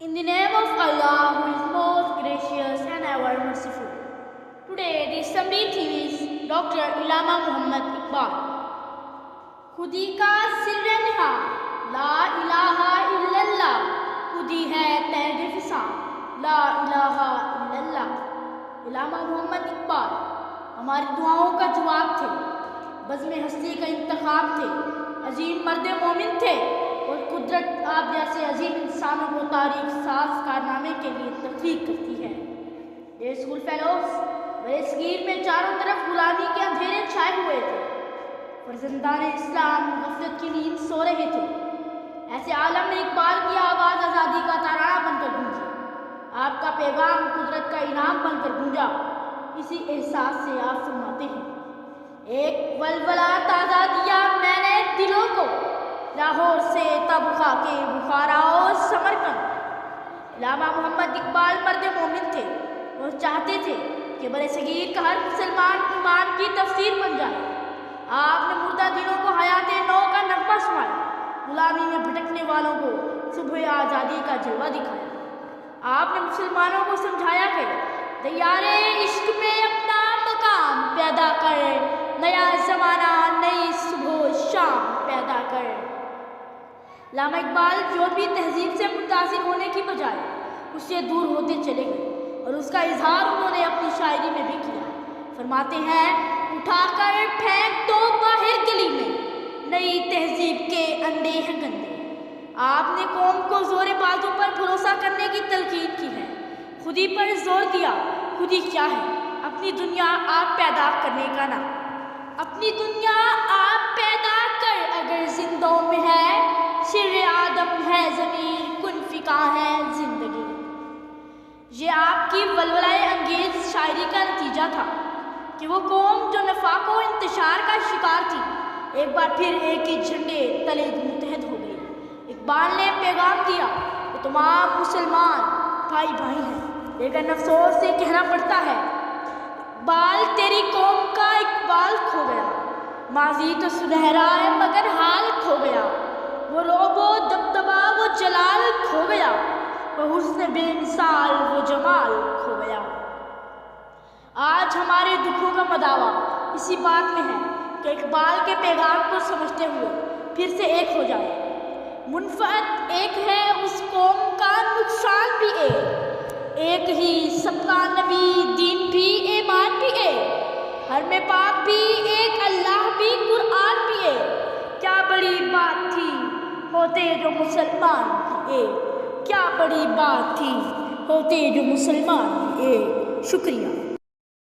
In the name of Allah, who is most gracious and ever merciful. Today, the assembly theme is Dr. Allama Muhammad Iqbal. खुदी का सिर्र निहा ला इलाहा इल्लल्लाह, खुदी है तैर फिसा ला इलाहा इल्लल्लाह। अल्लामा मोहम्मद इकबाल हमारी दुआओं का जवाब थे, बज़्म हस्ती का इंतखाब थे, अजीम मर्द मोमिन थे और कुदरत आप जैसे अजीम इंसानों को तारीख साज कारनामे के लिए तख्लीक करती है। ये स्कूल फेलोज मेरे सगीर में चारों तरफ गुलामी के अंधेरे छाए हुए थे, फर्जंदान इस्लाम गफलत की नींद सो रहे थे। ऐसे आलम में इकबाल की आवाज़ आज़ादी का तराना बनकर गूंजी, आपका पैगाम कुदरत का इनाम बनकर गूंजा। इसी एहसास से आप फरमाते हैं, एक वलवला ताज़ा दिया मैंने दिलों को, लाहौर से तब खाके बुखारा और समरकंद। अल्लामा मोहम्मद इकबाल मर्द मोमिन थे और चाहते थे कि बड़े सगीर का हर मुसलमान ईमान की तफसीर बन जाए। आपने मुर्दा दिलों को हयात नौ का नगमा सुनाया, गुलामी में भटकने वालों को सुबह आज़ादी का जलवा दिखाया। आपने मुसलमानों को समझाया कि तैयारे इश्क में अपना मकाम पैदा कर, नया ज़माना नई सुबह शाम पैदा कर। अल्लामा इकबाल जो भी तहजीब से मुतासिर होने की बजाय उससे दूर होते चले गए और उसका इजहार उन्होंने अपनी शायरी में भी किया। फरमाते हैं, उठाकर फेंक दो बाहर गली में, नई तहजीब के अंडे हैं गंदे। आपने कौम को जोर बाजू पर भरोसा करने की तलकीन की है, खुदी पर जोर दिया। खुदी क्या है? अपनी दुनिया आप पैदा करने का नाम। अपनी दुनिया आप पैदा कर अगर जिंदों में है, सिर्रे आदम है ज़मीन, कुन फिका है जिंदगी। ये आपकी वलवलाए अंगेज शायरी का नतीजा था कि वो कौम जो नफाक व इंतशार का शिकार थी, एक बार फिर एक ही झंडे तले मुत्तहद हो गई। इकबाल ने पैगाम दिया कि तमाम मुसलमान भाई भाई हैं, लेकिन अफसोस से कहना पड़ता है, इकबाल तेरी कौम का इकबाल खो गया। माजी तो सुनहरा है मगर हाल खो गया, वो रोबो दबदबा वो जलाल खो गया, वो हुस्न बेमिसाल वो जमाल खो गया। आज हमारे दुखों का मदावा इसी बात में है कि इकबाल के पैगाम को समझते हुए फिर से एक हो जाए। मुनफ़अत एक है उस कौम का, नुकसान भी एक ही सबका नबी, दीन भी ईमान भी एक, हर में पाक भी एक, अल्लाह भी कुरान भी एक। क्या बड़ी बात थी होते जो मुसलमान एक, क्या बड़ी बात थी होते जो मुसलमान एक। शुक्रिया।